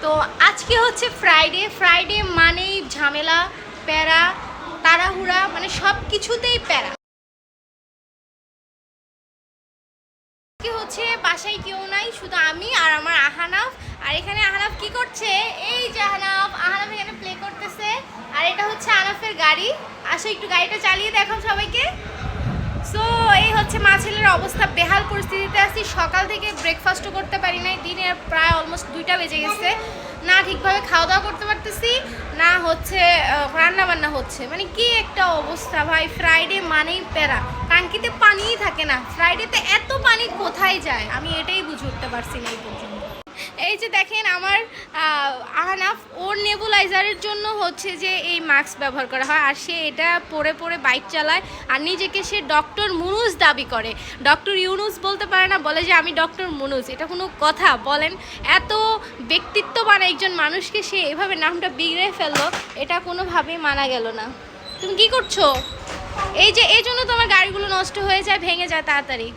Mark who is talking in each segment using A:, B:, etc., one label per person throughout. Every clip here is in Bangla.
A: তো আজকে হচ্ছে ফ্রাইডে মানেই ঝামেলা, প্যারা, তাড়াহুড়া, মানে সব কিছুতেই প্যারা। আজকে হচ্ছে বাসায় কেউ নাই, শুধু আমি আর আমার আহানাফ। আর এখানে আহানাফ কি করছে? এই যে আহানাফ এখানে প্লে করতেছে। আর এটা হচ্ছে আহানাফের গাড়ি। আসো একটু গাড়িটা চালিয়ে দেখাও সবাইকে। সো এই হচ্ছে মা ছেলের অবস্থা, বেহাল পরিস্থিতিতে আছি। সকাল থেকে ব্রেকফাস্টও করতে পারি নাই, দিনের প্রায় অলমোস্ট 2টা বেজে গেছে। না ঠিকভাবে খাওয়া দাওয়া করতে পারতেছি, না হচ্ছে রান্না বান্না হচ্ছে। মানে কি একটা অবস্থা ভাই! ফ্রাইডে মানেই প্যারা, টাঙ্কিতে পানিই থাকে না। ফ্রাইডেতে এত পানি কোথায় যায় আমি এটাই বুঝে উঠতে পারছি না এই পর্যন্ত। এই যে দেখেন আমার আহানাফ, ওর নেবুলাইজারের জন্য হচ্ছে যে এই মাস্ক ব্যবহার করা হয়, আর সে এটা পরে পরে বাইক চালায়। আর নিজেকে সে ডক্টর মুনুস দাবি করে, ডক্টর ইউনুস বলতে পারে না, বলে যে আমি ডক্টর মুনুস। এটা কোনো কথা বলেন? এত ব্যক্তিত্ববান একজন মানুষকে সে এভাবে নামটা বিগড়ে ফেললো, এটা কোনোভাবেই মানা গেল না। তুমি কি করছো? এই জন্য তো আমার গাড়িগুলো নষ্ট হয়ে যায়, ভেঙে যায় তাড়াতাড়ি।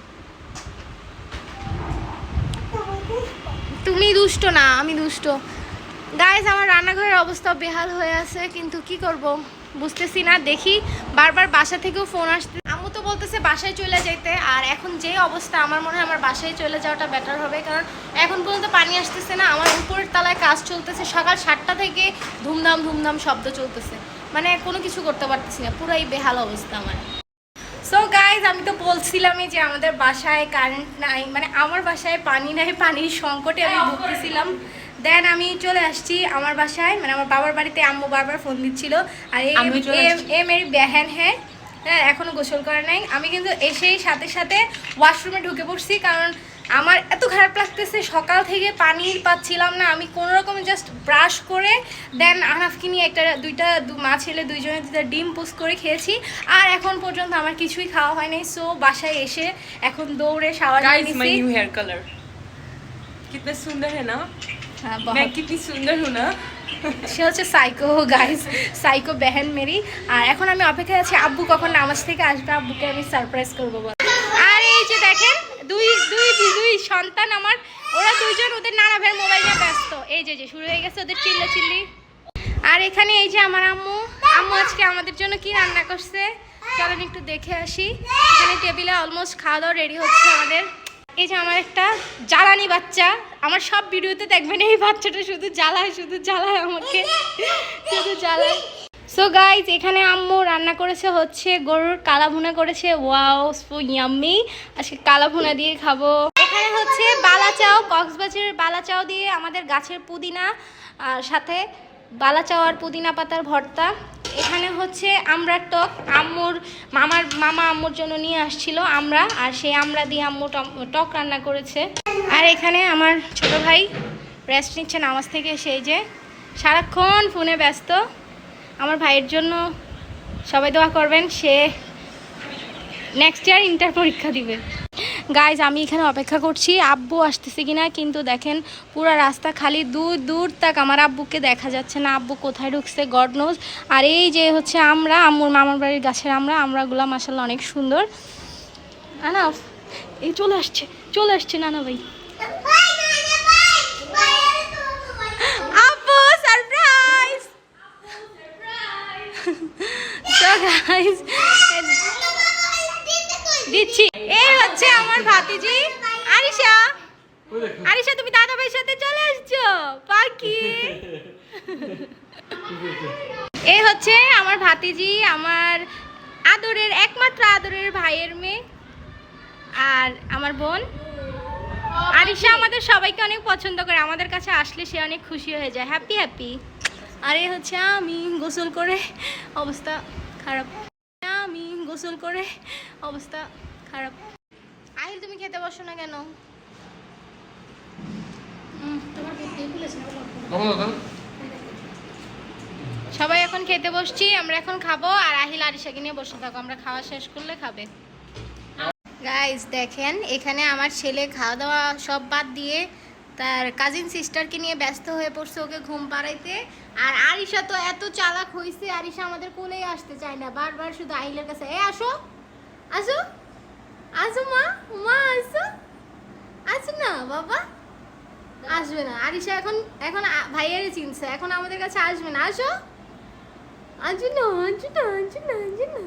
A: তুমি দুষ্ট না, আমি দুষ্ট। গাইস, আমার রান্নাঘরের অবস্থা বেহাল হয়ে আছে, কিন্তু কি করব বুঝতেছি না। দেখি বারবার বাসা থেকেও ফোন আসছে, আম্মু তো বলতেছে বাসায় চলে যেতে। আর এখন যে অবস্থা, আমার মনে হয় আমার বাসায় চলে যাওয়াটা বেটার হবে, কারণ এখন পর্যন্ত পানি আসতেছে না। আমার উপরের তলায় কাজ চলতেছে, সকাল 7টা থেকে ধুমধাম শব্দ চলতেছে, মানে কোনো কিছু করতে পারতেছি না, পুরাই বেহাল অবস্থা আমার। সো গাইজ, আমি তো বলছিলামই যে আমাদের বাসায় কারেন্ট নাই, মানে আমার বাসায় পানি নাই, পানির সংকটে আমি ভুগতেছিলাম। দেন আমি চলে আসছি আমার বাসায়, মানে আমার বাবার বাড়িতে। আম্মু বারবার ফোন দিচ্ছিল। আর এই মেরি বেহেন হ্যাঁ, এখনও গোসল করে নাই। আমি কিন্তু এসেই সাথে সাথে ওয়াশরুমে ঢুকে পড়ছি, কারণ আমার এত খারাপ লাগতেছে, সকাল থেকে পানি পাচ্ছিলাম না। আমি কোনো রকমে জাস্ট ব্রাশ করে দেন আহনাফকে নিয়ে মা ছেলে দুইজনে ডিম পোস্ট করে খেয়েছি। আর এখন পর্যন্ত আমার কিছুই খাওয়া হয় নাই। সো বাসায় এসে এখন দৌড়ে শাওয়ার নিয়েছি।
B: माय न्यू हेयर कलर कितना सुंदर है ना। मैं कितनी सुंदर हूँ ना।
A: সে হচ্ছে সাইকো গাইস, সাইকো বেহেন মেরি। আর এখন আমি অপেক্ষায় আছি আব্বু কখন নামাজ থেকে আসবে, আব্বুকে আমি সারপ্রাইজ করবো বল। আর এই যে দেখেন দুই সন্তান আমার, ওরা দুইজন ওদের নানা ভাইয়ের মোবাইল নিয়ে ব্যস্ত। এই যে শুরু হয়ে গেছে ওদের চিল্লি। আর এখানে এই যে আমার আম্মু আজকে আমাদের জন্য কি রান্না করছে চলেন একটু দেখে আসি। এখানে টেবিলে অলমোস্ট খাওয়া দাওয়া রেডি হচ্ছে আমাদের। এই যে আমার একটা জ্বালানি বাচ্চা, আমার সব ভিডিওতে দেখবেন এই বাচ্চাটা শুধু জ্বালায় আমাকে, শুধু জ্বালায়। সো গাইজ, এখানে আম্মু রান্না করেছে হচ্ছে গরুর কালা ভুনা করেছে। Wow, so yummy. আজকে কালা ভুনা দিয়ে খাবো। এখানে হচ্ছে বালাচাও, কক্সবাজারের বালাচাও দিয়ে আমাদের গাছের পুদিনা, আর সাথে বালাচাও আর পুদিনা পাতার ভর্তা। এখানে হচ্ছে আমড়ার টক, মামা আম্মুর জন্য নিয়ে আসছিল আমরা, আর সেই আমড়া দিয়ে আম্মু টক রান্না করেছে। আর এখানে আমার ছোট ভাই রেস্ট নিচ্ছে নামাজ থেকে, সেই যে সারাক্ষণ ফোনে ব্যস্ত। আমার ভাইয়ের জন্য সবাই দোয়া করবেন, সে নেক্সট ইয়ার ইন্টার পরীক্ষা দিবে। গাইজ, আমি এখানে অপেক্ষা করছি আব্বু আসতেছে কিনা, কিন্তু দেখেন পুরো রাস্তা খালি, দূর তাক আমার আব্বুকে দেখা যাচ্ছে না। আব্বু কোথায় ঢুকছে গড নোজ। আর এই যে হচ্ছে আম্মুর মামার বাড়ির গাছের আমরাগুলো মাশাআল্লাহ অনেক সুন্দর। আনাফ এই চলে আসছে নানা ভাই। আব্বু সারপ্রাইজ। তো গাইজ দিচ্ছি, এই হচ্ছে আমার ভাতিজি আরিশা, তুমি দাদা ভাইয়ের সাথে চলে আসছো পাখি। এই হচ্ছে আমার ভাতিজি, আমার একমাত্র আদরের ভাইয়ের মেয়ে, আর আমার বোন আরিশা আমাদের সবাইকে অনেক পছন্দ করে, আমাদের কাছে আসলে সে অনেক খুশি হয়ে যায়, হ্যাপি। আর এই হচ্ছে আমি গোসল করে অবস্থা খারাপ। আহিল, তুমি খেতে বসো না কেন? সবাই এখন খেতে বসছি, আমরা এখন খাবো। আর আহিল আরিশাকে নিয়ে বসে থাকো, আমরা খাওয়া শেষ করলে খাবে। গাইস দেখেন, এখানে আমার ছেলে খাওয়া দাওয়া সব বাদ দিয়ে তার কাজিন সিস্টারকে নিয়ে ব্যস্ত হয়ে পড়ছে, ওকে ঘুম পাড়াইতে। আর আরিশা তো এত চালাক হয়েছে, আরিশা আমাদের কোলেই আসতে চায় না, বারবার শুধু আহিলের কাছে আসো মা আসো না বাবা, আসবে না, আরিশা এখন এখন ভাইয়ারে চিনছে, এখন আমাদের কাছে আসবে না। আসো, আসো না, আসো না, আসো না, আসো না।